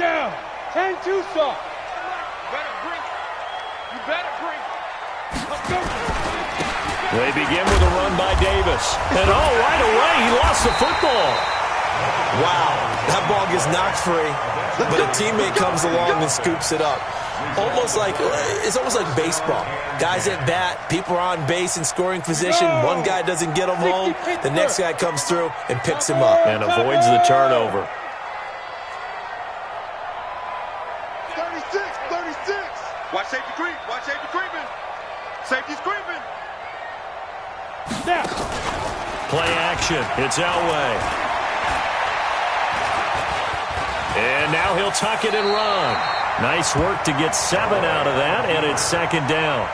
down. 10-2 saw. You better bring. Let's go. They begin with a run by Davis. And right away, he lost the football. Wow, that ball gets knocked free, but a teammate comes along and scoops it up. It's almost like baseball. Guys at bat, people are on base in scoring position. One guy doesn't get him home. The next guy comes through and picks him up. And avoids the turnover. 36. Watch safety creep. Watch safety creeping. Safety's creeping. Snap. Play action. It's Elway. And now he'll tuck it and run. Nice work to get 7 out of that, and it's second down.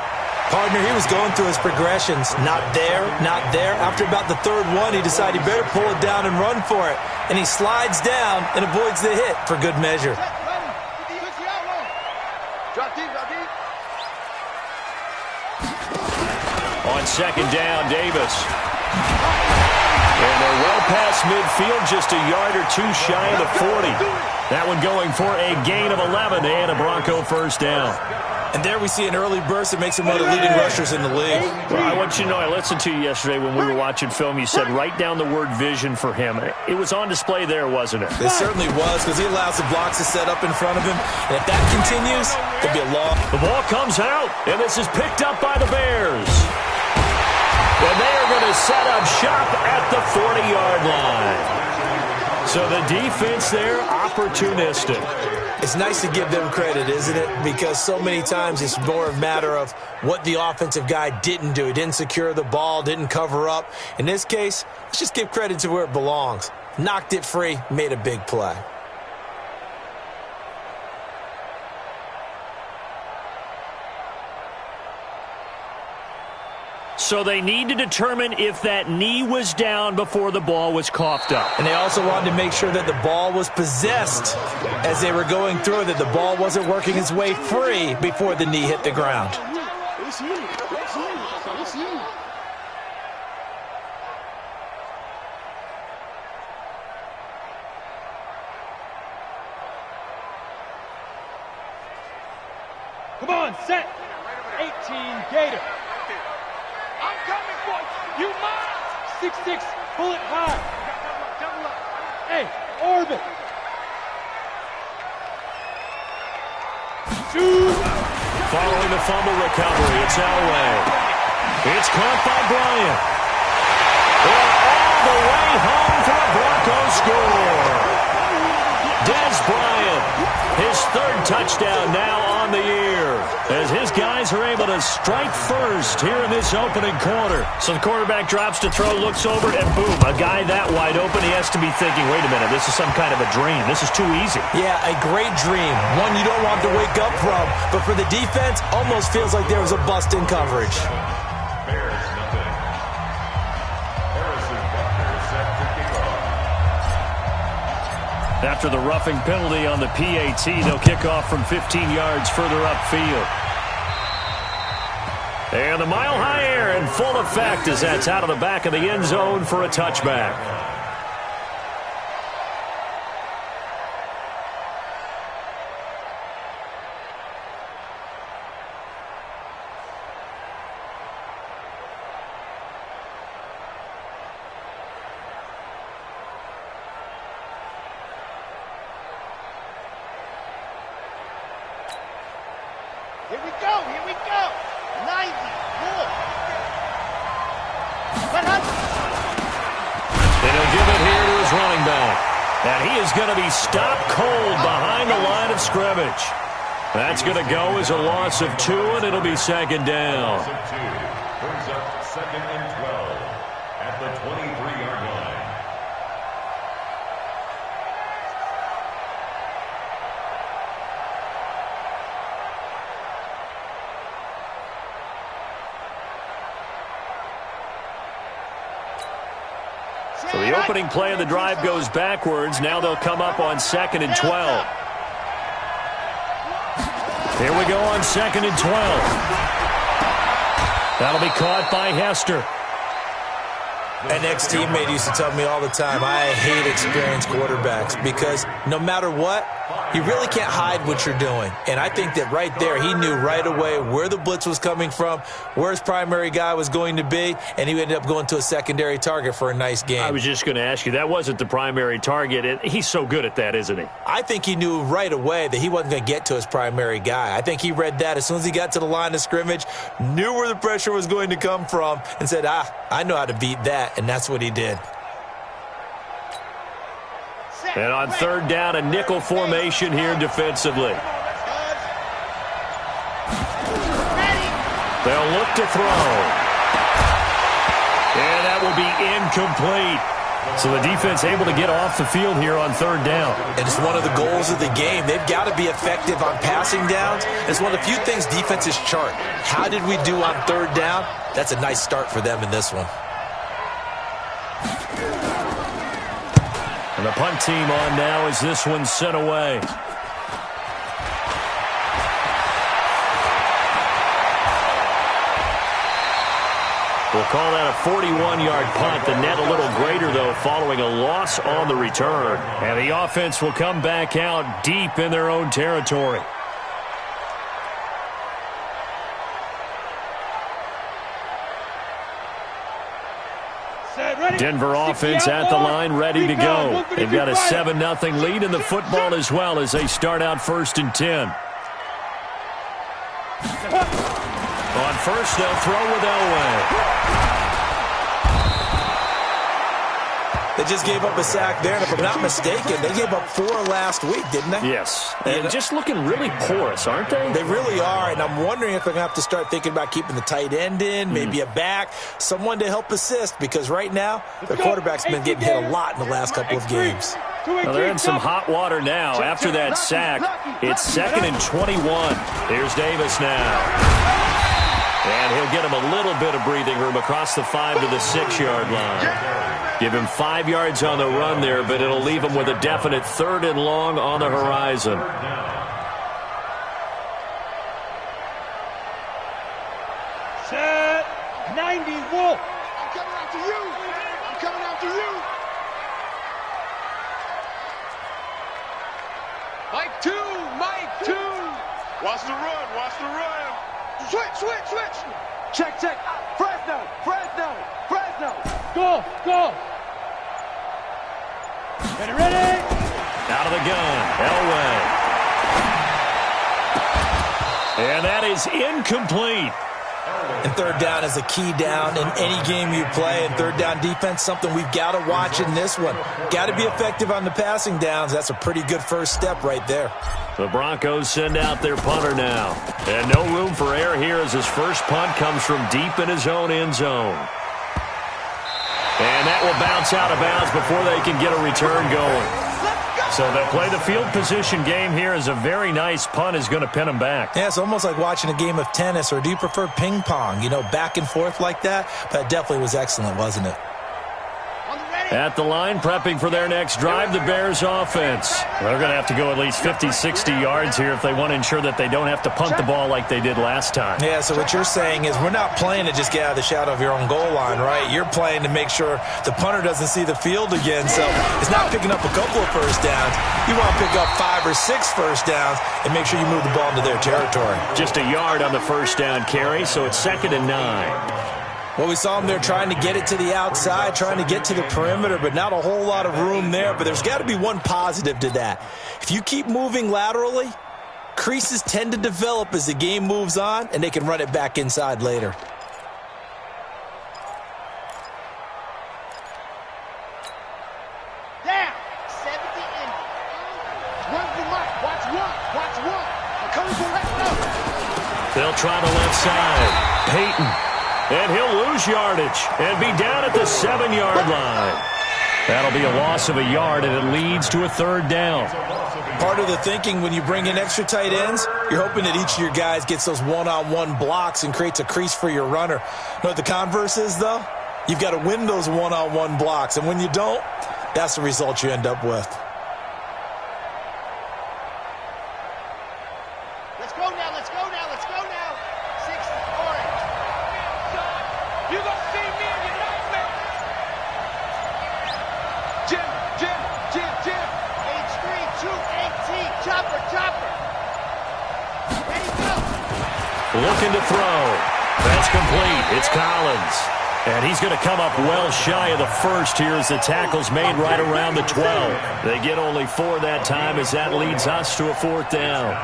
Partner, he was going through his progressions. Not there, not there. After about the third one, he decided he better pull it down and run for it. And he slides down and avoids the hit for good measure. On second down, Davis. And they're well past midfield, just a yard or two shy of the 40. That one going for a gain of 11 and a Bronco first down. And there we see an early burst that makes him one of the leading rushers in the league. Well, I want you to know, I listened to you yesterday when we were watching film. You said write down the word vision for him. It was on display there, wasn't it? It certainly was, because he allows the blocks to set up in front of him. And if that continues, there'll be a long. The ball comes out, and this is picked up by the Bears. And they are going to set up shop at the 40-yard line. So the defense there, opportunistic. It's nice to give them credit, isn't it? Because so many times it's more a matter of what the offensive guy didn't do. He didn't secure the ball, didn't cover up. In this case, let's just give credit to where it belongs. Knocked it free, made a big play. So they need to determine if that knee was down before the ball was coughed up. And they also wanted to make sure that the ball was possessed as they were going through, that the ball wasn't working its way free before the knee hit the ground. Come on, set. 18, Gator. I'm coming for you. You mine. 6-6, pull it high. Hey, orbit. Shoot. Following the fumble recovery, it's Elway. It's caught by Bryant. And all the way home for a Broncos score. Des Bryant, his third touchdown now on the year, as his guys are able to strike first here in this opening quarter. So the quarterback drops to throw, looks over, and boom, a guy that wide open, he has to be thinking, wait a minute, this is some kind of a dream. This is too easy. Yeah, a great dream. One you don't want to wake up from. But for the defense, almost feels like there was a bust in coverage. After the roughing penalty on the PAT, they'll kick off from 15 yards further upfield. And the Mile High Air in full effect as that's out of the back of the end zone for a touchback. Here we go. 90. More. And he'll give it here to his running back. And he is going to be stopped cold behind the line of scrimmage. That's going to go as a loss of 2, and it'll be second down. Brings up second and 12 at the 23-yard line. So the opening play of the drive goes backwards. Now they'll come up on second and 12. Here we go on second and 12. That'll be caught by Hester. An ex-teammate used to tell me all the time, I hate experienced quarterbacks because no matter what, You really can't hide what you're doing. And I think that right there, he knew right away where the blitz was coming from, where his primary guy was going to be, and he ended up going to a secondary target for a nice game. I was just going to ask you, that wasn't the primary target. And he's so good at that, isn't he? I think he knew right away that he wasn't going to get to his primary guy. I think he read that as soon as he got to the line of scrimmage, knew where the pressure was going to come from, and said, I know how to beat that, and that's what he did. And on third down, a nickel formation here defensively. They'll look to throw. And that will be incomplete. So the defense able to get off the field here on third down. And it's one of the goals of the game. They've got to be effective on passing downs. It's one of the few things defenses chart. How did we do on third down? That's a nice start for them in this one. And the punt team on now as this one's sent away. We'll call that a 41-yard punt. The net a little greater, though, following a loss on the return. And the offense will come back out deep in their own territory. Denver offense at the line, ready to go. They've got a 7-0 lead in the football as well as they start out 1st and 10. On first, they'll throw with Elway. They just gave up a sack there, and if I'm not mistaken, they gave up 4 last week, didn't they? Yes. And just looking really porous, aren't they? They really are, and I'm wondering if they're going to have to start thinking about keeping the tight end in, maybe a back, someone to help assist, because right now, their quarterback's been getting hit a lot in the last couple of games. Well, they're in some hot water now after that sack. It's 2nd and 21. Here's Davis now. And he'll get him a little bit of breathing room across the 5 to the 6-yard line. Give him 5 yards on the run there, but it'll leave him with a definite 3rd and long on the horizon. Set 90 Wolf. I'm coming after you. I'm coming after you. Mike 2. Mike 2. Watch the run. Watch the run. Switch. Check. Fresno. Go. Ready. Out of the gun, Elway. And that is incomplete. And third down is a key down in any game you play. And third down defense, something we've got to watch in this one. Got to be effective on the passing downs. That's a pretty good first step right there. The Broncos send out their punter now. And no room for error here as his first punt comes from deep in his own end zone. And that will bounce out of bounds before they can get a return going. So they'll play the field position game here as a very nice punt is going to pin them back. Yeah, it's almost like watching a game of tennis, or do you prefer ping pong? You know, back and forth like that? That definitely was excellent, wasn't it? At the line, prepping for their next drive, the Bears offense. They're going to have to go at least 50, 60 yards here if they want to ensure that they don't have to punt the ball like they did last time. Yeah, so what you're saying is we're not playing to just get out of the shadow of your own goal line, right? You're playing to make sure the punter doesn't see the field again. So it's not picking up a couple of first downs. You want to pick up 5 or 6 first downs and make sure you move the ball into their territory. Just a yard on the first down carry, so it's 2nd and 9. Well, we saw them there trying to get it to the outside, trying to get to the perimeter, but not a whole lot of room there. But there's got to be one positive to that. If you keep moving laterally, creases tend to develop as the game moves on, and they can run it back inside later. Down. 70 in. Run for Mike. Watch one. I'm coming for left. They'll try the left side. Peyton. And he'll lose yardage and be down at the 7-yard line. That'll be a loss of a yard, and it leads to a 3rd down. Part of the thinking when you bring in extra tight ends, you're hoping that each of your guys gets those one-on-one blocks and creates a crease for your runner. You know what the converse is, though? You've got to win those one-on-one blocks, and when you don't, that's the result you end up with. Let's go now. 6 orange. You gonna see me in your nightmare. Jim. H3 218. Looking to throw. That's complete. It's Collins. And he's going to come up well shy of the first here as the tackle's made right around the 12. They get only 4 that time as that leads us to a 4th down.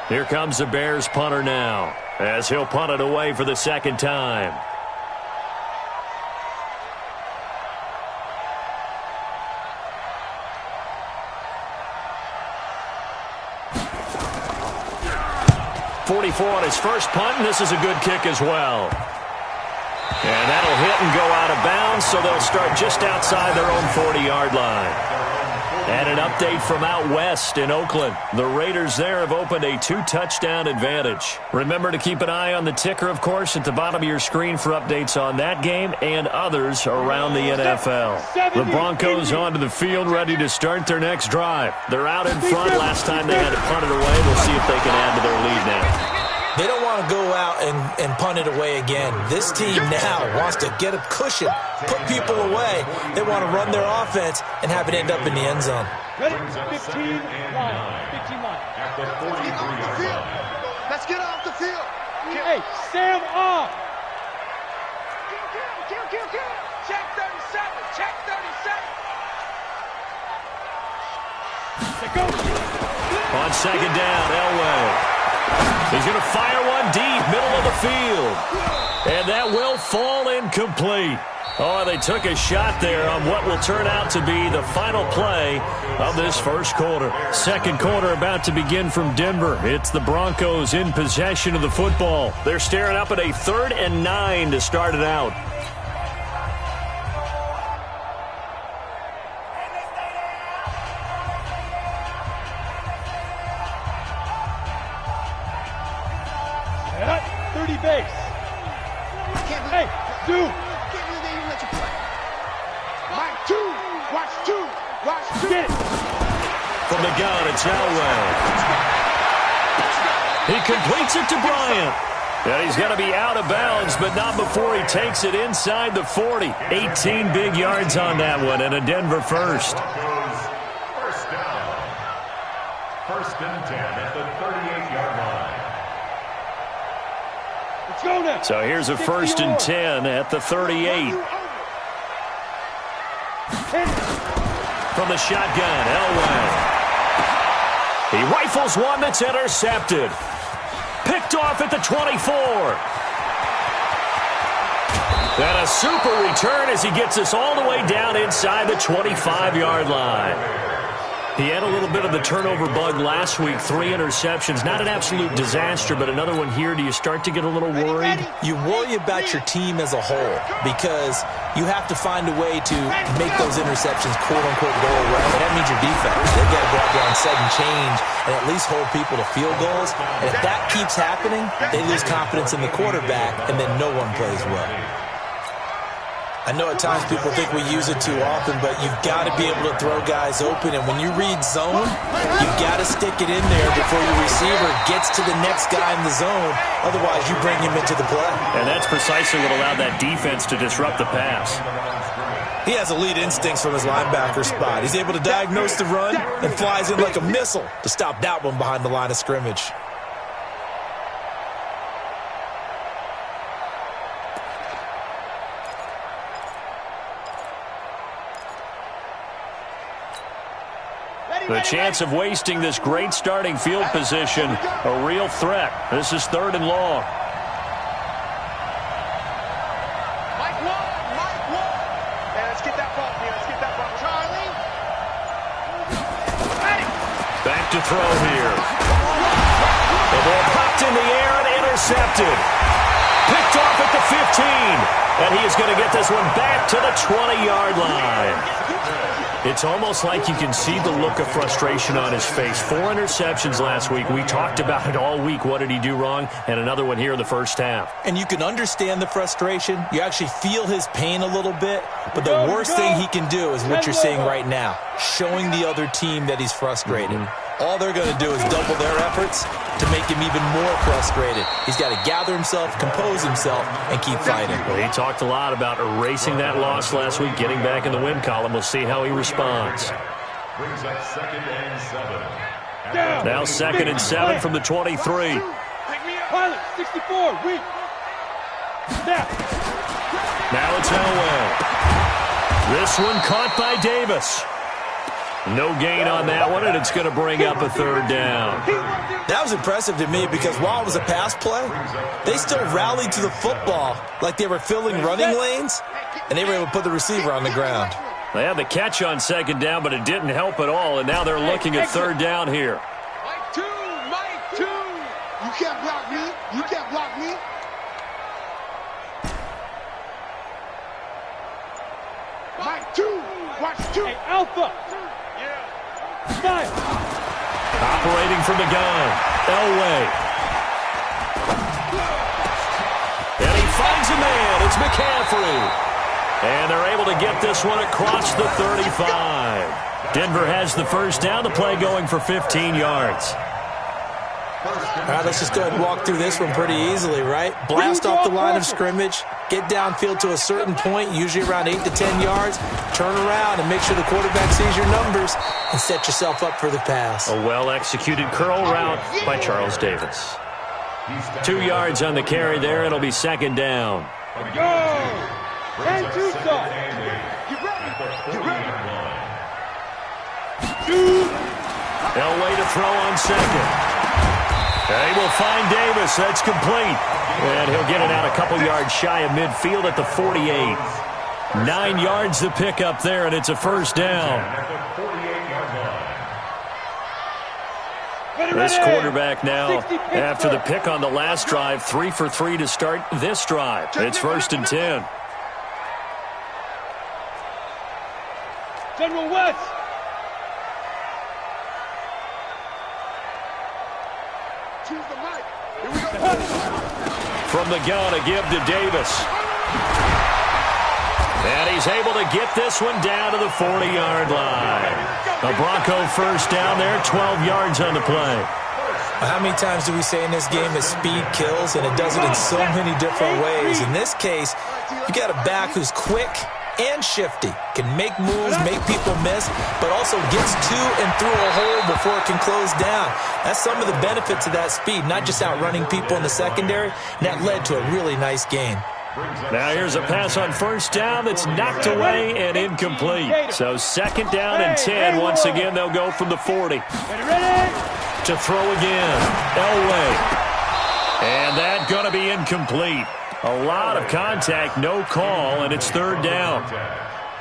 Here comes the Bears punter now as he'll punt it away for the 2nd time. .44 on his first punt, and this is a good kick as well. And that'll hit and go out of bounds, so they'll start just outside their own 40-yard line. And an update from out west in Oakland. The Raiders there have opened a 2-touchdown advantage. Remember to keep an eye on the ticker, of course, at the bottom of your screen for updates on that game and others around the NFL. The Broncos onto the field ready to start their next drive. They're out in front. Last time they had to punt it away. We'll see if they can add to their lead now. They don't want to go out and punt it away again. This team now wants to get a cushion, put people away. They want to run their offense and have it end up in the end zone. Ready? 15 line. 15 line. At the 43-yard line. Let's get off the field. Hey, Sam off. Kill. Check 37. Check 37. They go. On 2nd down, Elway. He's going to fire one deep, middle of the field. And that will fall incomplete. Oh, they took a shot there on what will turn out to be the final play of this first quarter. Second quarter about to begin from Denver. It's the Broncos in possession of the football. They're staring up at a 3rd and 9 to start it out. Base. Hey, dude. Can't believe they even let you play. Mike, 2. Watch 2. Get it. From the gun, it's Elway. He completes it to Bryant. And he's going to be out of bounds, but not before he takes it inside the 40. 18 big yards on that one, and a Denver first. First down. 1st and 10 at the 38-yard line. So here's a 1st and 10 at the 38. From the shotgun, Elway. He rifles one that's intercepted. Picked off at the 24. And a super return as he gets us all the way down inside the 25-yard line. He had a little bit of the turnover bug last week, 3 interceptions. Not an absolute disaster, but another one here. Do you start to get a little worried? You worry about your team as a whole because you have to find a way to make those interceptions, quote-unquote, go away. And that means your defense. They've got to go out there and set and change and at least hold people to field goals. And if that keeps happening, they lose confidence in the quarterback, and then no one plays well. I know at times people think we use it too often, but you've got to be able to throw guys open. And when you read zone, you've got to stick it in there before your receiver gets to the next guy in the zone. Otherwise, you bring him into the play. And that's precisely what allowed that defense to disrupt the pass. He has elite instincts from his linebacker spot. He's able to diagnose the run and flies in like a missile to stop that one behind the line of scrimmage. The chance of wasting this great starting field position, a real threat. This is 3rd and long. Mike Wall. Yeah, let's get that ball here. Let's get that ball. Charlie. Back to throw here. The ball popped in the air and intercepted. Picked off at the 15. And he is going to get this one back to the 20-yard line. It's almost like you can see the look of frustration on his face. 4 interceptions last week. We talked about it all week. What did he do wrong? And another one here in the first half. And you can understand the frustration. You actually feel his pain a little bit. But the worst thing he can do is what you're seeing right now, showing the other team that he's frustrated. All they're going to do is double their efforts to make him even more frustrated. He's got to gather himself, compose himself, and keep fighting. Well, he talked a lot about erasing that loss last week, getting back in the win column. We'll see how he responds. Brings up 2nd and 7. Now 2nd and 7 from the 23. Pilot, 64, weak. Snap. Now it's Elway. This one caught by Davis. No gain on that one, and it's going to bring up a 3rd down. That was impressive to me because while it was a pass play, they still rallied to the football like they were filling running lanes, and they were able to put the receiver on the ground. They had the catch on 2nd down, but it didn't help at all, and now they're looking at 3rd down here. Mike 2, Mike 2. You can't block me. You can't block me. Mike 2, watch 2. Hey, Alpha. Smile. Operating from the gun, Elway. And he finds a man. It's McCaffrey. And they're able to get this one across the 35. Denver has the 1st down. The play going for 15 yards. All right, let's just go ahead and walk through this one pretty easily, right? Blast off the line of scrimmage, get downfield to a certain point, usually around 8 to 10 yards, turn around and make sure the quarterback sees your numbers and set yourself up for the pass. A well-executed curl route by Charles Davis. 2 yards on the carry there. It'll be 2nd down. Go! And 2 stop. Get ready. Elway to throw on 2nd. They will find Davis. That's complete. And he'll get it out a couple yards shy of midfield at the 48. 9 yards to pick up there, and it's a 1st down. This quarterback now, after the pick on the last drive, 3 for 3 to start this drive. It's 1st and 10. General West. Choose the mic. Here we go. From the gun, a give to Davis. And he's able to get this one down to the 40-yard line. A Bronco 1st down there, 12 yards on the play. How many times do we say in this game that speed kills, and it does it in so many different ways? In this case, you got a back who's quick and shifty, can make moves, make people miss, but also gets to and through a hole before it can close down. That's some of the benefits of that speed, not just outrunning people in the secondary, and that led to a really nice game. Now here's a pass on 1st down that's knocked away and incomplete. So 2nd down and 10. Once again, they'll go from the 40. To throw again, Elway. And that's going to be incomplete. A lot of contact, no call, and it's 3rd down.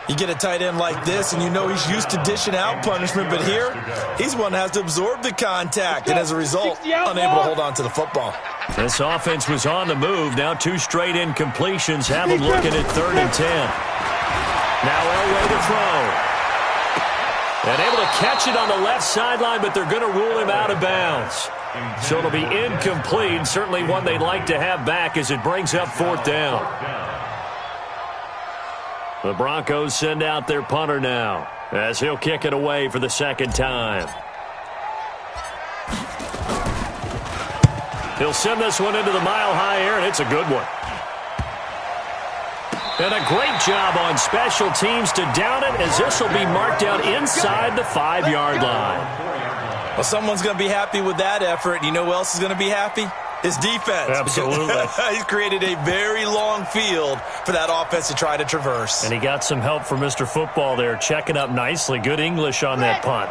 You get a tight end like this, and you know he's used to dishing out punishment, but here, he's one that has to absorb the contact, and as a result, unable to hold on to the football. This offense was on the move. Now 2 straight incompletions have them looking at 3rd and 10. Now Elway to throw. And able to catch it on the left sideline, but they're going to rule him out of bounds. So it'll be incomplete, certainly one they'd like to have back as it brings up 4th down. The Broncos send out their punter now as he'll kick it away for the 2nd time. He'll send this one into the mile-high air, and it's a good one. And a great job on special teams to down it, as this will be marked out inside the 5-yard line. Well, someone's going to be happy with that effort. You know who else is going to be happy? His defense. Absolutely. He's created a very long field for that offense to try to traverse. And he got some help from Mr. Football there, checking up nicely. Good English on that punt.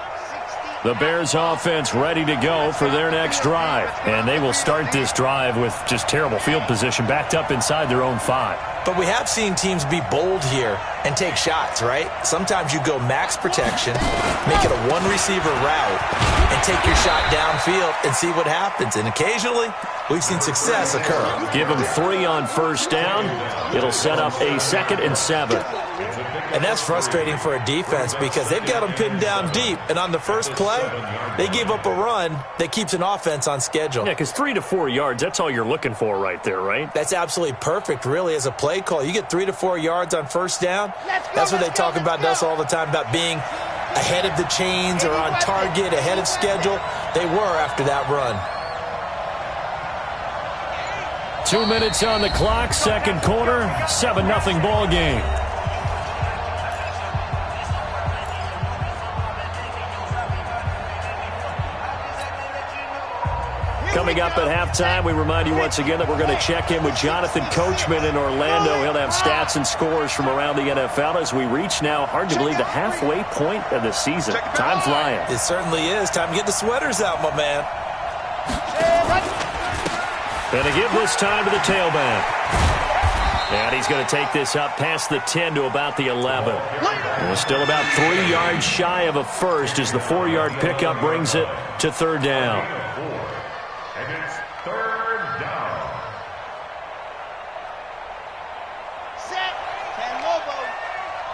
The Bears offense ready to go for their next drive. And they will start this drive with just terrible field position, backed up inside their own 5. But we have seen teams be bold here and take shots, right? Sometimes you go max protection, make it a one-receiver route, and take your shot downfield and see what happens. And occasionally, we've seen success occur. Give them 3 on 1st down. It'll set up a 2nd and 7. And that's frustrating for a defense because they've got them pinned down deep. And on the first play, they gave up a run that keeps an offense on schedule. Yeah, because 3 to 4 yards, that's all you're looking for right there, right? That's absolutely perfect, really, as a play call. You get 3 to 4 yards on 1st down. That's what they talk about us all the time, about being ahead of the chains or on target, ahead of schedule. They were after that run. 2 minutes on the clock, 2nd quarter, 7-0 ball game. Coming up at halftime, we remind you once again that we're going to check in with Jonathan Coachman in Orlando. He'll have stats and scores from around the NFL as we reach now, hard to believe, the halfway point of the season. Time flying. It certainly is. Time to get the sweaters out, my man. And to give this time to the tailback. And he's going to take this up past the 10 to about the 11. And still about 3 yards shy of a first as the 4-yard pickup brings it to third down. And it's third down. Set. Ten Lobo.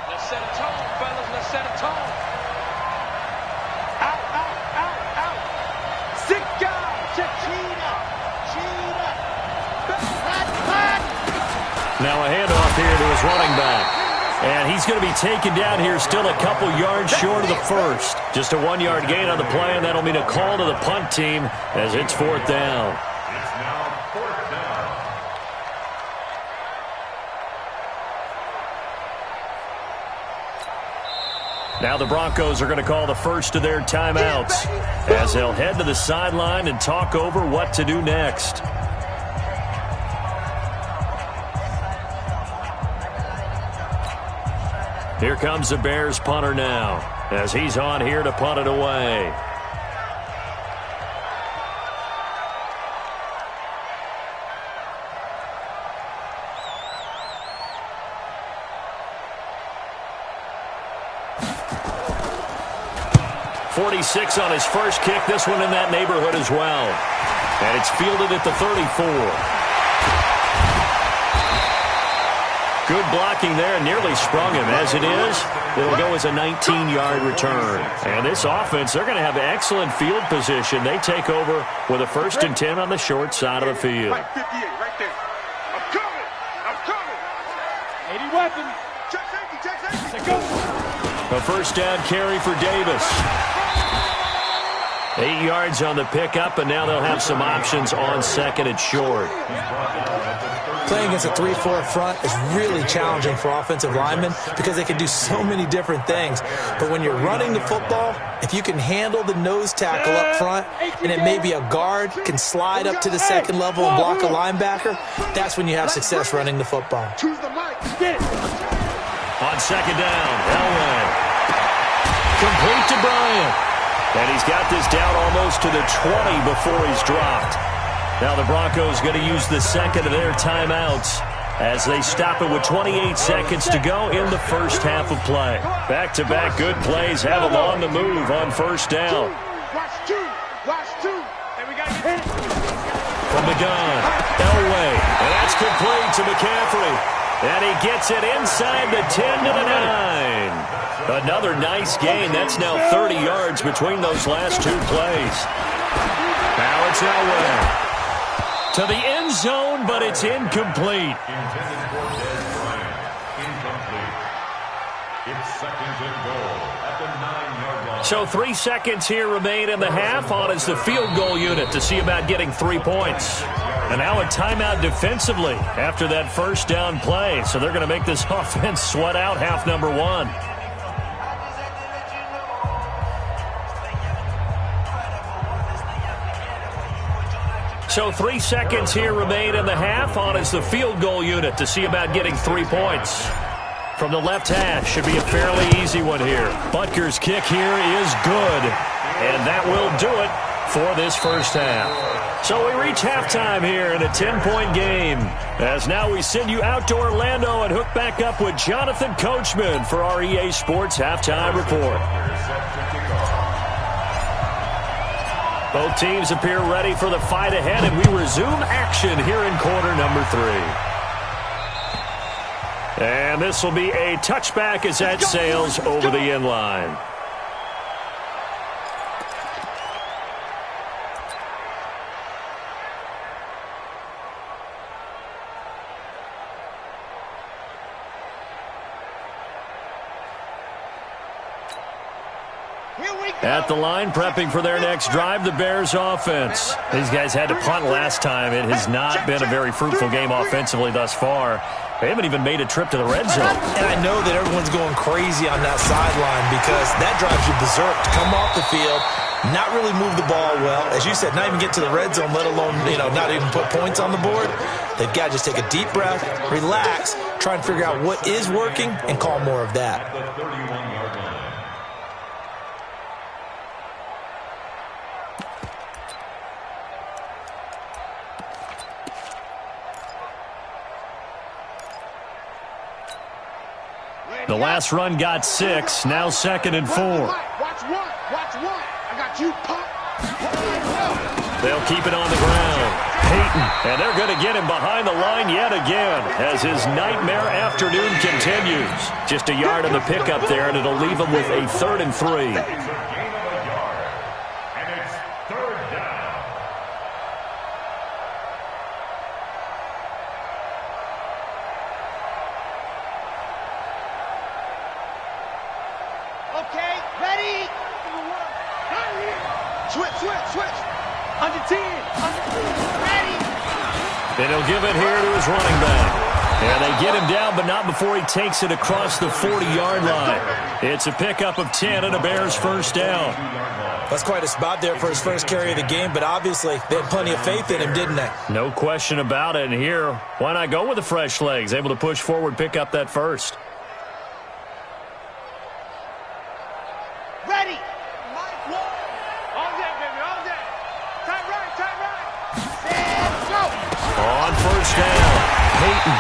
Let's set a tone, fellas. Let's set a tone. Out, out, out, out. Sick guy. Cheetah. Now a handoff here to his running back. And he's going to be taken down here still a couple yards short of the first. Just a 1-yard gain on the play, and that'll mean a call to the punt team as it's fourth down. It's now fourth down. Now the Broncos are going to call the first of their timeouts as they'll head to the sideline and talk over what to do next. Here comes the Bears punter now as he's on here to punt it away. .46 on his first kick. This one in that neighborhood as well. And it's fielded at the 34. Good blocking there, nearly sprung him. As it is, it'll go as a 19-yard return. And this offense, they're going to have excellent field position. They take over with a 1st and 10 on the short side of the field. Right 58, right there. I'm coming. I'm coming. 80 weapon. Check safety, check safety. Let's go. A first down carry for Davis. 8 yards on the pickup, and now they'll have some options on 2nd and short. Playing against a 3-4 front is really challenging for offensive linemen because they can do so many different things. But when you're running the football, if you can handle the nose tackle up front, and it may be a guard, can slide up to the 2nd level and block a linebacker, that's when you have success running the football. Choose the mic. Get it. On 2nd down, Elway. Complete to Bryant. And he's got this down almost to the 20 before he's dropped. Now the Broncos going to use the 2nd of their timeouts as they stop it with 28 seconds to go in the first half of play. Back-to-back good plays have them on the move on first down. Watch two. Watch two. And we got to get From the gun, Elway. And that's complete to McCaffrey. And he gets it inside the 10 to the 9. Another nice gain. That's now 30 yards between those last 2 plays. Now it's Elway. To the end zone, but it's incomplete. Intended for Des Bryant. Incomplete. It's 2nd and goal at the 9-yard line. So 3 seconds here remain in the half. On is the field goal unit to see about getting 3 points. And now a timeout defensively after that first down play. So they're going to make this offense sweat out half number 1. So 3 seconds here remain in the half. On is the field goal unit to see about getting 3 points. From the left hash, should be a fairly easy one here. Butker's kick here is good. And that will do it for this first half. So we reach halftime here in a 10-point game. As now we send you out to Orlando and hook back up with Jonathan Coachman for our EA Sports Halftime Report. Both teams appear ready for the fight ahead, and we resume action here in quarter number 3. And this will be a touchback as that sails over the end line. At the line, prepping for their next drive, the Bears offense. These guys had to punt last time. It has not been a very fruitful game offensively thus far. They haven't even made a trip to the red zone. And I know that everyone's going crazy on that sideline because that drives you berserk to come off the field, not really move the ball well. As you said, not even get to the red zone, let alone, not even put points on the board. They've got to just take a deep breath, relax, try and figure out what is working, and call more of that. At the 31-yard line. The last run got 6, now 2nd and 4. Watch one. I got you, pop. They'll keep it on the ground. Peyton, and they're going to get him behind the line yet again as his nightmare afternoon continues. Just a yard on the pickup there, and it'll leave him with a 3rd and 3. Gain of a yard. And it's 3rd down. Okay, ready? Switch. Under 10. Ready? And he'll give it here to his running back. And they get him down, but not before he takes it across the 40-yard line. It's a pickup of 10 and a Bears first down. That's quite a spot there for his first carry of the game, but obviously they had plenty of faith in him, didn't they? No question about it. And here, why not go with the fresh legs? Able to push forward, pick up that first. Ready? All day, baby, all day. Tight right. Set, go. On first down, Peyton.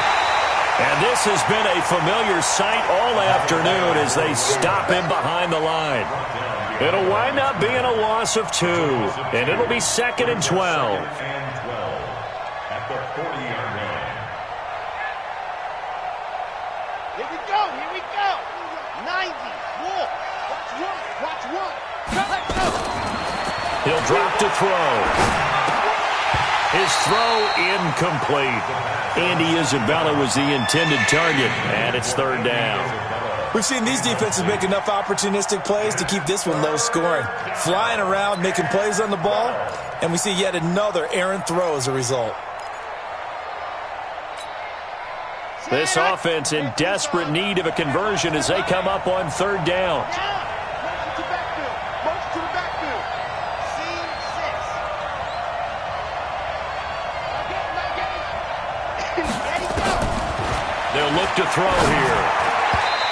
And this has been a familiar sight all afternoon as they stop him behind the line. It'll wind up being a loss of 2, and it'll be 2nd and 12. At the 40-yard line. Here we go. 90. Walk. Watch one. Let's go. He'll drop to throw. His throw incomplete. Andy Isabella was the intended target, and it's 3rd down. We've seen these defenses make enough opportunistic plays to keep this one low scoring. Flying around, making plays on the ball, and we see yet another errant throw as a result. This offense in desperate need of a conversion as they come up on 3rd down. Motion to the backfield. Scene 6. Ready, go. They'll look to throw here.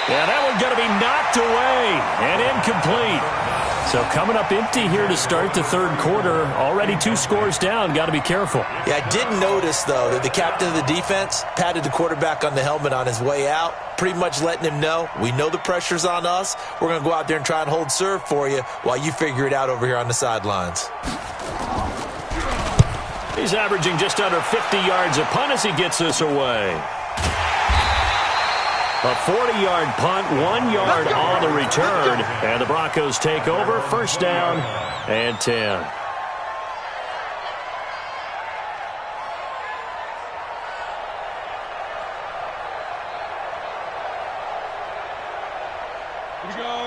Yeah, that one's going to be knocked away and incomplete. So coming up empty here to start the 3rd quarter. Already 2 scores down. Got to be careful. Yeah, I did notice, though, that the captain of the defense patted the quarterback on the helmet on his way out, pretty much letting him know, we know the pressure's on us. We're going to go out there and try and hold serve for you while you figure it out over here on the sidelines. He's averaging just under 50 yards a punt as he gets this away. A 40-yard punt, 1 yard on the return. And the Broncos take over, first down and 10.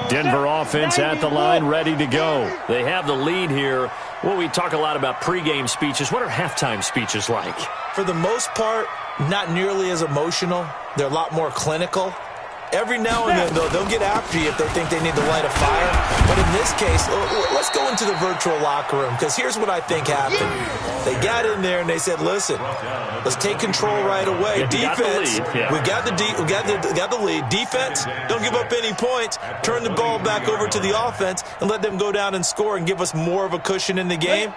Denver offense at the line, ready to go. They have the lead here. Well, we talk a lot about pregame speeches. What are halftime speeches like? For the most part, not nearly as emotional. They're a lot more clinical. Every now and then, though, they'll get after you if they think they need to light a fire. But in this case, let's go into the virtual locker room, because here's what I think happened. They got in there and they said, listen, let's take control right away. Defense, we got the lead. Defense, don't give up any points. Turn the ball back over to the offense and let them go down and score and give us more of a cushion in the game.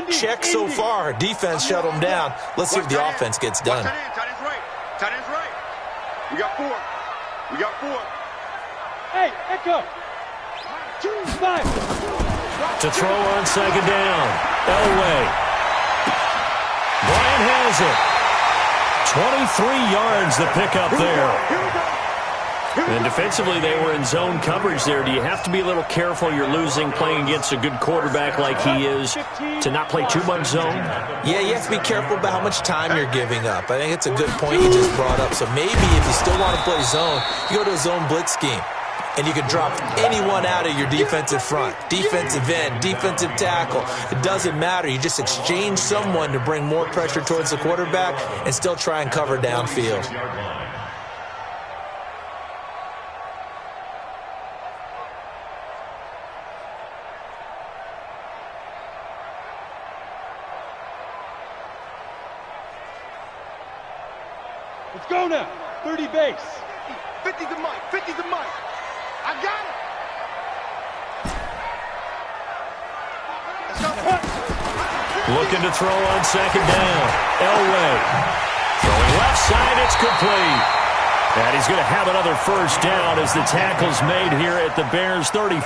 Check so far. Defense shut them down. Let's see if the offense gets done. Tight end's right. Tight end's right. We got 4. Hey, Echo. 2, 5. To throw on second down. Elway. Bryant has it. 23 yards the pickup there. And defensively, they were in zone coverage there. Do you have to be a little careful? You're losing playing against a good quarterback like he is to not play too much zone? Yeah, you have to be careful about how much time you're giving up. I think it's a good point you just brought up. So maybe if you still want to play zone, you go to a zone blitz scheme. and you can drop anyone out of your defensive front. Defensive end, defensive tackle. It doesn't matter. You just exchange someone to bring more pressure towards the quarterback and still try and cover downfield. Let's go now. 30 base. 50 to Mike. 50 to Mike. I got it. Let's go. Looking to throw on second down. Elway. Throwing left side. It's complete. And he's going to have another first down as the tackle's made here at the Bears 35.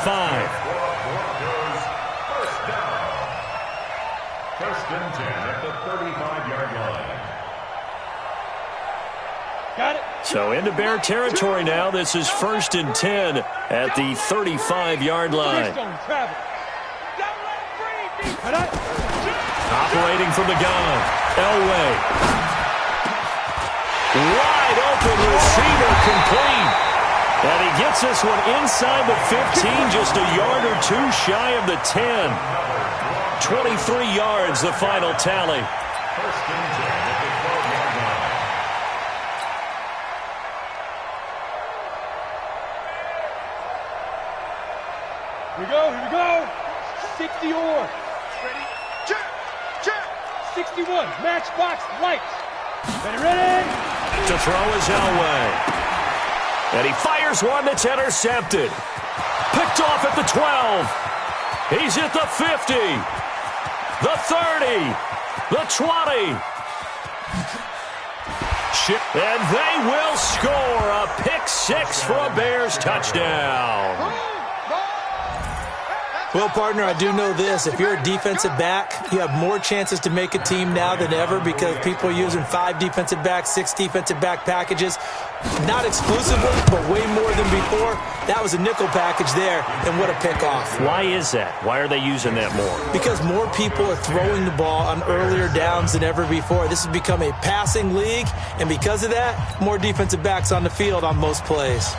First and 10 at the 35-yard line. Got it. So into Bear territory now. This is first and 10 at the 35-yard line. Operating from the gun. Elway. Wide open receiver complete. And he gets this one inside the 15, just a yard or two shy of the 10. 23 yards, the final tally. First and 10 at the 12-yard line. Here we go. Here we go. 60 or. Ready? Check. Check. 61. Matchbox lights. Ready? To throw is Elway. And he fires one that's intercepted. Picked off at the 12. He's at the 50. The 30. The 20. And they will score a pick six for a Bears touchdown. Well, partner, I do know this. If you're a defensive back, you have more chances to make a team now than ever because people are using 5 defensive backs, 6 defensive back packages. Not exclusively, but way more than before. That was a nickel package there, and what a pickoff. Why is that? Why are they using that more? Because more people are throwing the ball on earlier downs than ever before. This has become a passing league, and because of that, more defensive backs on the field on most plays.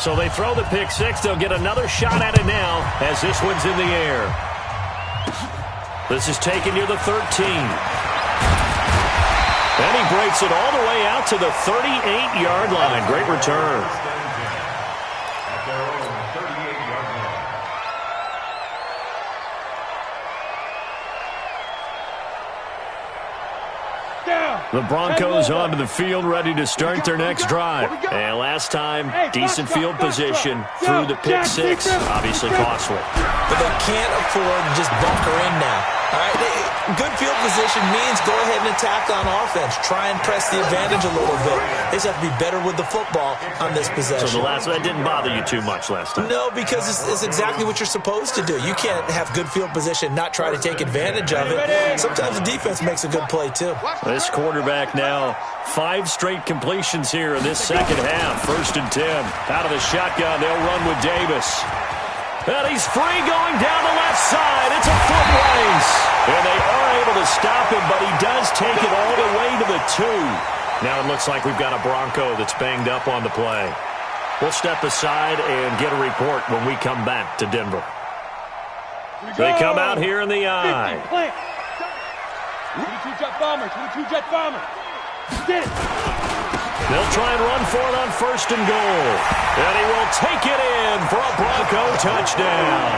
So they throw the pick six. They'll get another shot at it now as this one's in the air. This is taken near the 13. And he breaks it all the way out to the 38-yard line. Great return. At their own 38-yard line. The Broncos onto the field, ready to start their next drive. And last time, decent field position through the pick six. Obviously costly. But they can't afford to just bunker in now. All right, good field position means go ahead and attack on offense. Try and press the advantage a little bit. They just have to be better with the football on this possession. So that didn't bother you too much last time? No, because it's exactly what you're supposed to do. You can't have good field position, not try to take advantage of it. Sometimes the defense makes a good play, too. This quarterback now, 5 straight completions here in this second half. First and 10. Out of the shotgun, they'll run with Davis. And he's free going down the left side. It's a foot race. And they are able to stop him, but he does take it all the way to the 2. Now it looks like we've got a Bronco that's banged up on the play. We'll step aside and get a report when we come back to Denver. They come out here in the eye. 22 jet bomber. 22 jet bomber. Get it. They'll try and run for it on first and goal. And he will take it in for a Bronco touchdown.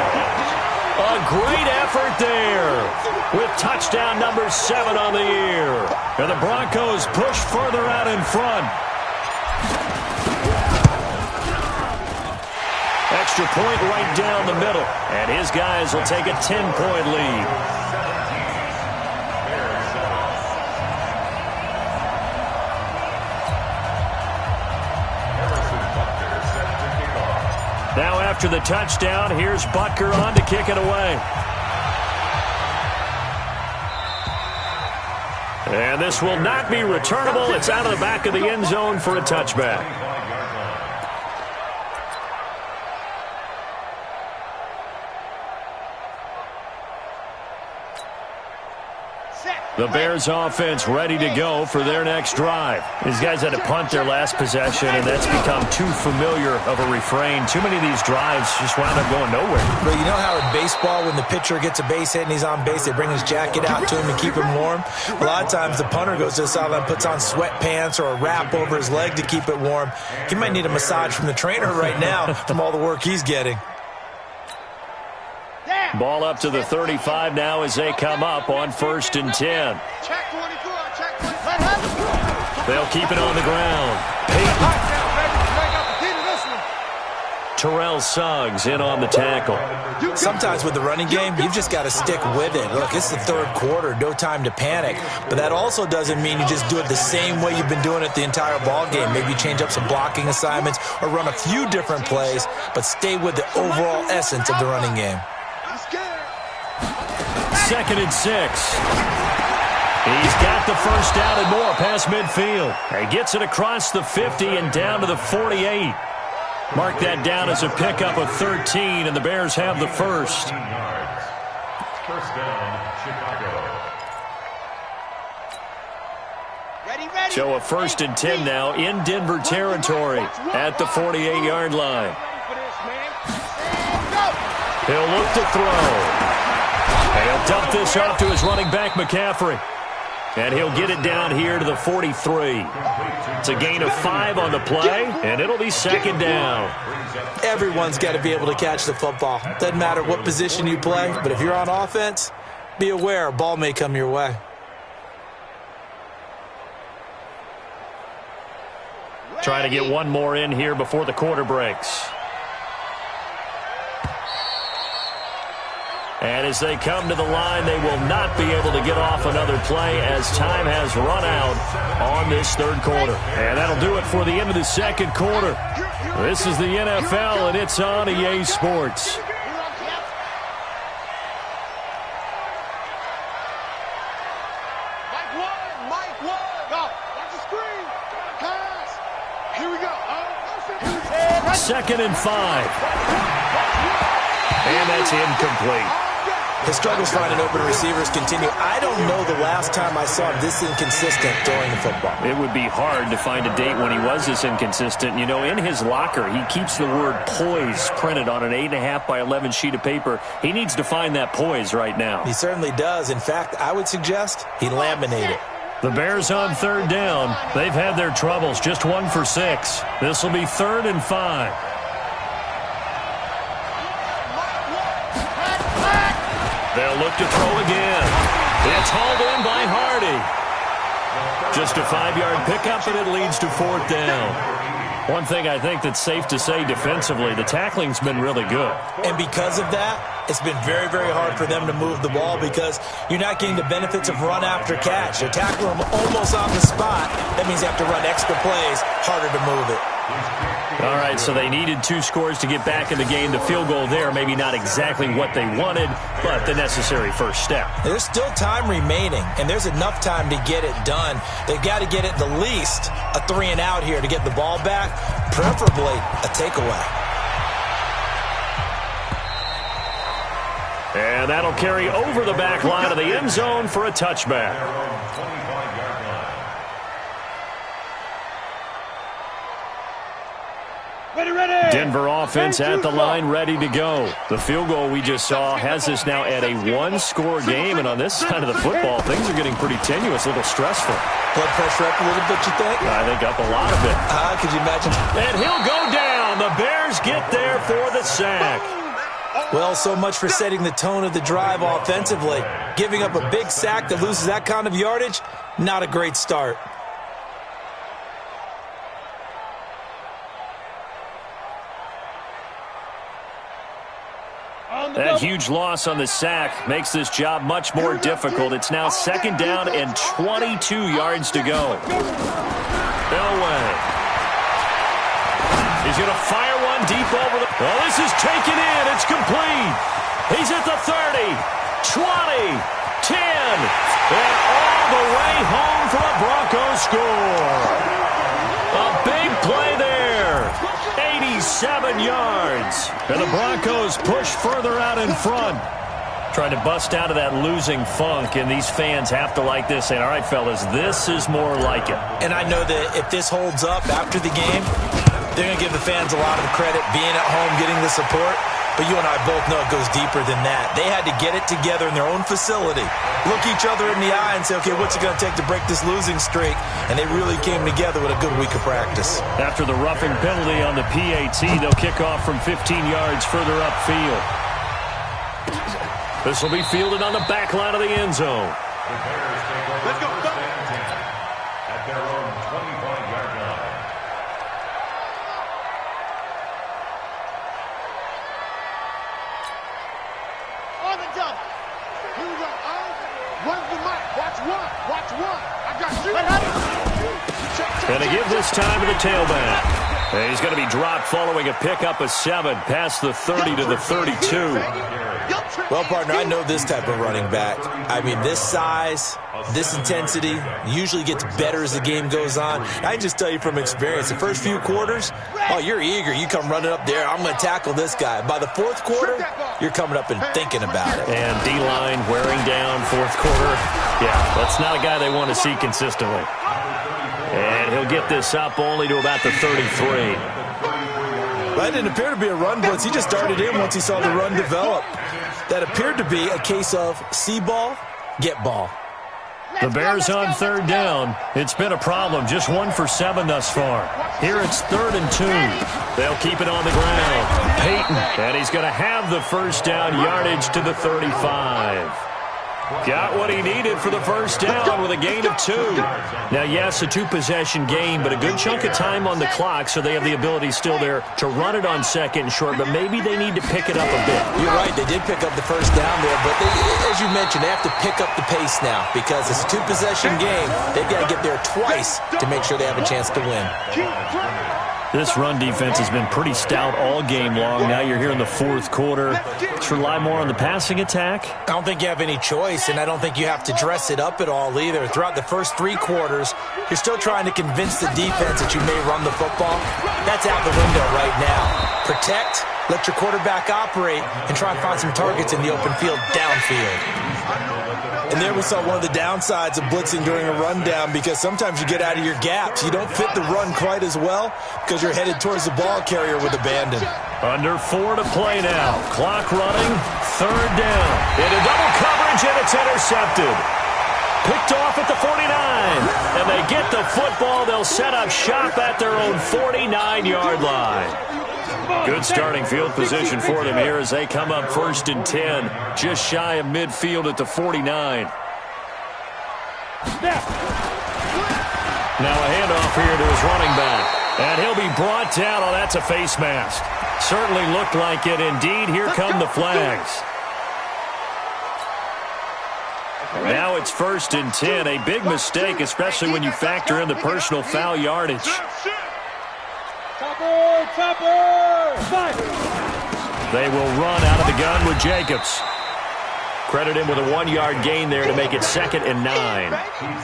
A great effort there with touchdown number 7 on the year. And the Broncos push further out in front. Extra point right down the middle. And his guys will take a 10-point lead. Now after the touchdown, here's Butker on to kick it away. And this will not be returnable. It's out of the back of the end zone for a touchback. Set. The Bears offense ready to go for their next drive. These guys had to punt their last possession, and that's become too familiar of a refrain. Too many of these drives just wound up going nowhere. But you know how in baseball, when the pitcher gets a base hit and he's on base, they bring his jacket out to him to keep him warm? A lot of times the punter goes to the sideline, puts on sweatpants or a wrap over his leg to keep it warm. He might need a massage from the trainer right now from all the work he's getting. Ball up to the 35 now as they come up on 1st and 10. They'll keep it on the ground. Terrell Suggs in on the tackle. Sometimes with the running game, you've just got to stick with it. Look, it's the 3rd quarter, no time to panic. But that also doesn't mean you just do it the same way you've been doing it the entire ball game. Maybe change up some blocking assignments or run a few different plays, but stay with the overall essence of the running game. 2nd and 6. He's got the first down and more past midfield. He gets it across the 50 and down to the 48. Mark that down as a pickup of 13, and the Bears have the first. First down, Chicago. Ready. So a 1st and 10 now in Denver territory at the 48-yard line. He'll look to throw. He'll dump this off to his running back, McCaffrey. And he'll get it down here to the 43. It's a gain of 5 on the play, and it'll be 2nd down. Everyone's got to be able to catch the football. Doesn't matter what position you play, but if you're on offense, be aware a ball may come your way. Trying to get one more in here before the quarter breaks. And as they come to the line, they will not be able to get off another play as time has run out on this 3rd quarter. And that'll do it for the end of the 2nd quarter. This is the NFL, and it's on EA Sports. Mike one. Go. Watch the screen. Pass. Here we go. 2nd and 5. And that's incomplete. His struggles finding open receivers continue. I don't know the last time I saw him this inconsistent throwing the football. It would be hard to find a date when he was this inconsistent. You know, in his locker, he keeps the word poise printed on an 8.5 by 11 sheet of paper. He needs to find that poise right now. He certainly does. In fact, I would suggest he laminate it. The Bears on 3rd down. They've had their troubles, just 1 for 6. This will be 3rd and 5. They'll look to throw again. It's hauled in by Hardy. Just a 5-yard pickup, and it leads to 4th down. One thing I think that's safe to say defensively, the tackling's been really good. And because of that, it's been very, very hard for them to move the ball because you're not getting the benefits of run after catch. They're tackling them almost on the spot. That means they have to run extra plays, harder to move it. All right, so they needed 2 scores to get back in the game. The field goal there, maybe not exactly what they wanted, but the necessary first step. There's still time remaining, and there's enough time to get it done. They've got to get it the least a 3-and-out here to get the ball back, preferably a takeaway. And that'll carry over the back line of the end zone for a touchback. Denver offense at the line, ready to go. The field goal we just saw has us now at a 1-score game, and on this side of the football, things are getting pretty tenuous, a little stressful. Blood pressure up a little bit, you think? I think up a lot of it. Could you imagine? And he'll go down. The Bears get there for the sack. Well, so much for setting the tone of the drive offensively. Giving up a big sack that loses that kind of yardage, not a great start. That huge loss on the sack makes this job much more difficult. It's now 2nd down and 22 yards to go. Elway. He's going to fire one deep over the... Well, this is taken in. It's complete. He's at the 30, 20, 10, and all the way home for a Broncos score. A big play there. 87 yards. And the Broncos push further out in front. Trying to bust out of that losing funk, and these fans have to like this, saying, all right, fellas, this is more like it. And I know that if this holds up after the game, they're going to give the fans a lot of credit being at home, getting the support. But you and I both know it goes deeper than that. They had to get it together in their own facility, look each other in the eye and say, okay, what's it going to take to break this losing streak? And they really came together with a good week of practice. After the roughing penalty on the PAT, they'll kick off from 15 yards further upfield. This will be fielded on the back line of the end zone. Let's go. At their own 25-yard line. On the jump. Here we go. One's the mic. Watch one. Watch one. I got you. Going to give this time to the tailback. And he's going to be dropped following a pickup of 7 past the 30 to the 32. Well, partner, I know this type of running back. I mean, this size, this intensity usually gets better as the game goes on. I can just tell you from experience, the first few quarters, oh, you're eager. You come running up there, I'm going to tackle this guy. By the fourth quarter, you're coming up and thinking about it. And D-line wearing down fourth quarter. Yeah, that's not a guy they want to see consistently. And he'll get this up only to about the 33. That didn't appear to be a run blitz. He just started in once he saw the run develop. That appeared to be a case of see ball, get ball. The Bears on third down. It's been a problem. Just 1 for 7 thus far. Here it's 3rd and 2. They'll keep it on the ground. Peyton, and he's going to have the first down yardage to the 35. Got what he needed for the first down with a gain of 2. Now, yes, a 2-possession game, but a good chunk of time on the clock, so they have the ability still there to run it on 2nd and short, but maybe they need to pick it up a bit. You're right. They did pick up the first down there, but as you mentioned, they have to pick up the pace now because it's a 2-possession game. They've got to get there twice to make sure they have a chance to win. This run defense has been pretty stout all game long. Now you're here in the fourth quarter. Let's rely more on the passing attack. I don't think you have any choice, and I don't think you have to dress it up at all either. Throughout the first 3 quarters, you're still trying to convince the defense that you may run the football. That's out the window right now. Protect, let your quarterback operate, and try and find some targets in the open field downfield. And there we saw one of the downsides of blitzing during a rundown because sometimes you get out of your gaps. You don't fit the run quite as well because you're headed towards the ball carrier with abandon. Under 4 to play now. Clock running. 3rd down. Into double coverage, and it's intercepted. Picked off at the 49. And they get the football. They'll set up shop at their own 49-yard line. Good starting field position for them here as they come up 1st and 10. Just shy of midfield at the 49. Now a handoff here to his running back. And he'll be brought down. Oh, that's a face mask. Certainly looked like it. Indeed, here come the flags. Now it's 1st and 10. A big mistake, especially when you factor in the personal foul yardage. They will run out of the gun with Jacobs. Credit him with a 1-yard gain there to make it 2nd and 9.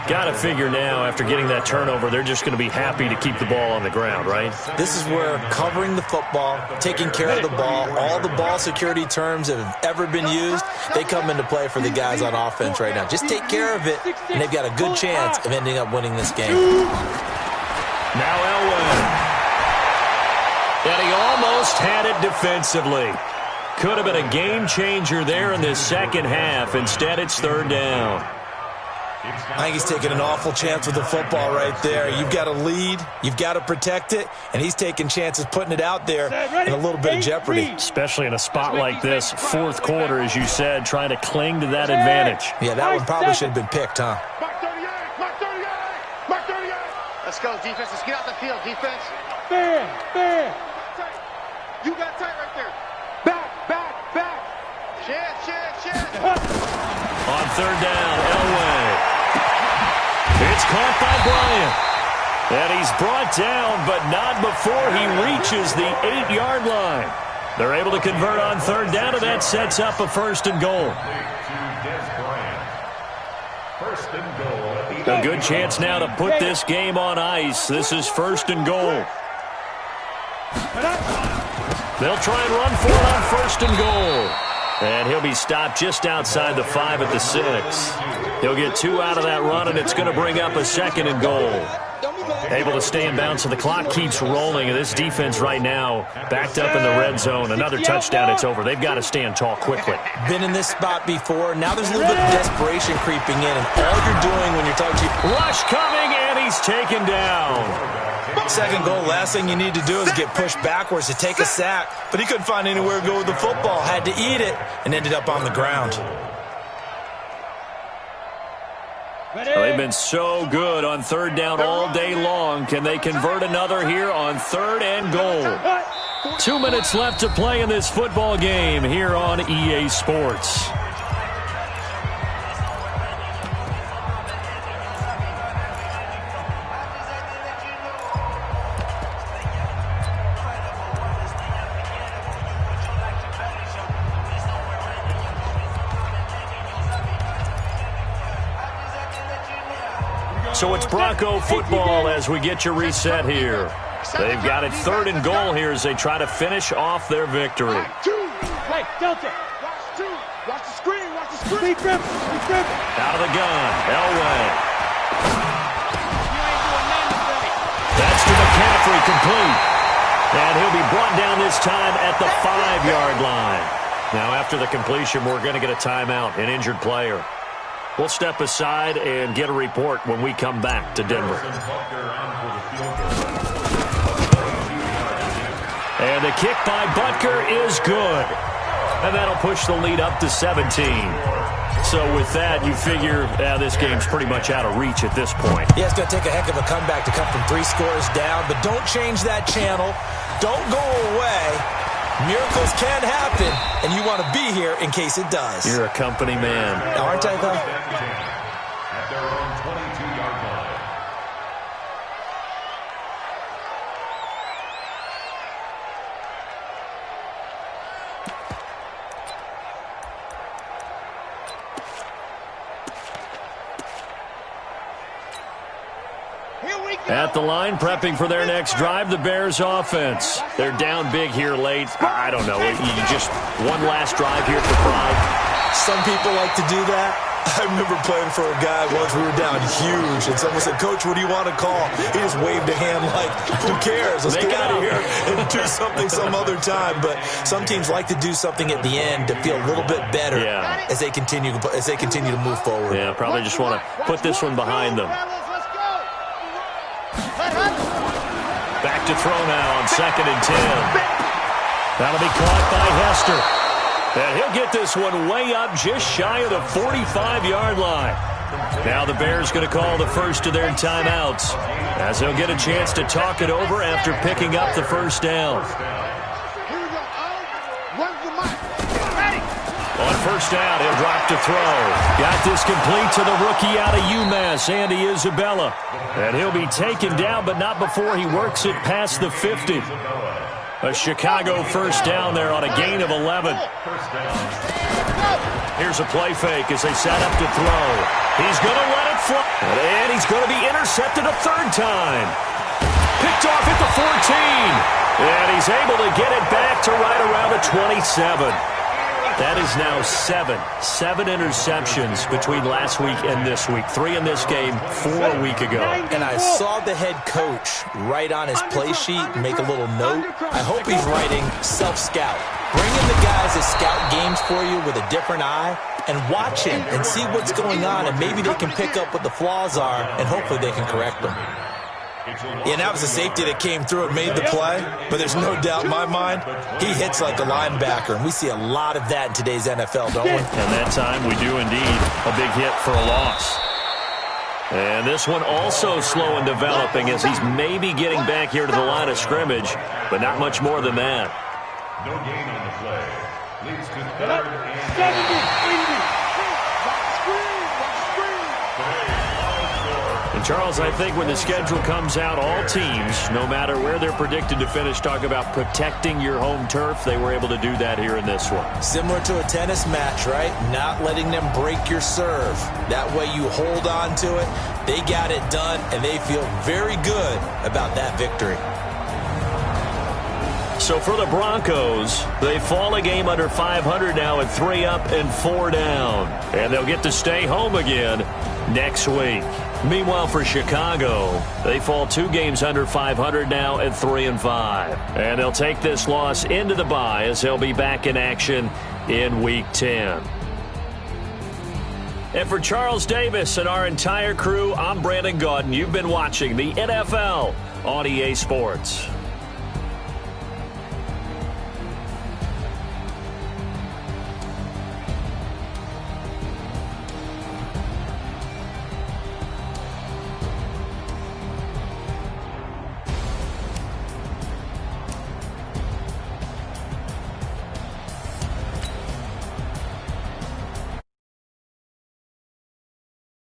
Got to figure now, after getting that turnover, they're just going to be happy to keep the ball on the ground, right? This is where covering the football, taking care of the ball, all the ball security terms that have ever been used, they come into play for the guys on offense right now. Just take care of it, and they've got a good chance of ending up winning this game. Now Elway. And he almost had it defensively. Could have been a game changer there in this second half. Instead, it's 3rd down. I think he's taking an awful chance with the football right there. You've got to lead, you've got to protect it, and he's taking chances putting it out there in a little bit of jeopardy. Especially in a spot like this, 4th quarter, as you said, trying to cling to that advantage. Yeah, that one probably should have been picked, huh? Let's go, defense. Let's get out the field, defense. Bam. You got tight right there. Back. Chance. On 3rd down, Elway. It's caught by Bryant. And he's brought down, but not before he reaches the 8-yard line. They're able to convert on 3rd down, and that sets up a 1st and goal. A good chance now to put this game on ice. This is 1st and goal. They'll try and run for it on 1st and goal. And he'll be stopped just outside the 5 at the 6. He'll get 2 out of that run, and it's going to bring up a 2nd and goal. Able to stay in bounds, so the clock keeps rolling. And this defense right now backed up in the red zone. Another touchdown, it's over. They've got to stand tall quickly. Been in this spot before. Now there's a little bit of desperation creeping in. And all you're doing when you're talking to... Rush coming, and he's taken down. 2nd goal, last thing you need to do is get pushed backwards to take a sack. But he couldn't find anywhere to go with the football. Had to eat it and ended up on the ground. Well, they've been so good on 3rd down all day long. Can they convert another here on 3rd and goal? 2 minutes left to play in this football game here on EA Sports. So it's Bronco football as we get you reset here. They've got it 3rd and goal here as they try to finish off their victory. Right, Delta. Watch the screen. Watch the screen. Out of the gun, Elway. That's to McCaffrey, complete. And he'll be brought down this time at the 5-yard line. Now after the completion, we're going to get a timeout, an injured player. We'll step aside and get a report when we come back to Denver. And the kick by Butker is good. And that'll push the lead up to 17. So with that, you figure this game's pretty much out of reach at this point. Yeah, it's going to take a heck of a comeback to come from 3 scores down. But don't change that channel. Don't go away. Miracles can happen, and you want to be here in case it does. You're a company man. Aren't I, though? At their own 22-yard line. At the line, prepping for their next drive, the Bears offense. They're down big here late. I don't know. You just one last drive here for pride. Some people like to do that. I remember playing for a guy once. We were down huge, and someone said, "Coach, what do you want to call?" He just waved a hand like, "Who cares? Let's get out of here and do something some other time." But some teams like to do something at the end to feel a little bit better as they continue to move forward. Yeah, probably just want to put this one behind them. Back to throw now on 2nd and 10. That'll be caught by Hester. And he'll get this one way up just shy of the 45-yard line. Now the Bears going to call the first of their timeouts as they'll get a chance to talk it over after picking up the 1st down. Here we go. Where's the mic? On 1st down, he'll drop to throw. Got this complete to the rookie out of UMass, Andy Isabella. And he'll be taken down, but not before he works it past the 50. A Chicago 1st down there on a gain of 11. Here's a play fake as they set up to throw. He's going to let it fly. And he's going to be intercepted a 3rd time. Picked off at the 14. And he's able to get it back to right around the 27. That is now 7 interceptions between last week and this week. 3 in this game, 4 a week ago. And I saw the head coach write on his play sheet, make a little note. I hope he's writing self-scout. Bring in the guys that scout games for you with a different eye and watch him and see what's going on, and maybe they can pick up what the flaws are, and hopefully they can correct them. Yeah, that was a safety that came through and made the play, but there's no doubt in my mind, he hits like a linebacker, and we see a lot of that in today's NFL, don't we? And that time we do indeed. A big hit for a loss. And this one also slow in developing as he's maybe getting back here to the line of scrimmage, but not much more than that. No gain on the play. Leads to 3rd and 80. And Charles, I think when the schedule comes out, all teams, no matter where they're predicted to finish, talk about protecting your home turf. They were able to do that here in this one. Similar to a tennis match, right? Not letting them break your serve. That way you hold on to it. They got it done, and they feel very good about that victory. So for the Broncos, they fall a game under 500 now at 3 up and 4 down. And they'll get to stay home again next week. Meanwhile, for Chicago, they fall 2 games under 500 now at 3 and 5. And they'll take this loss into the bye as they'll be back in action in Week 10. And for Charles Davis and our entire crew, I'm Brandon Gaudin. You've been watching the NFL on EA Sports.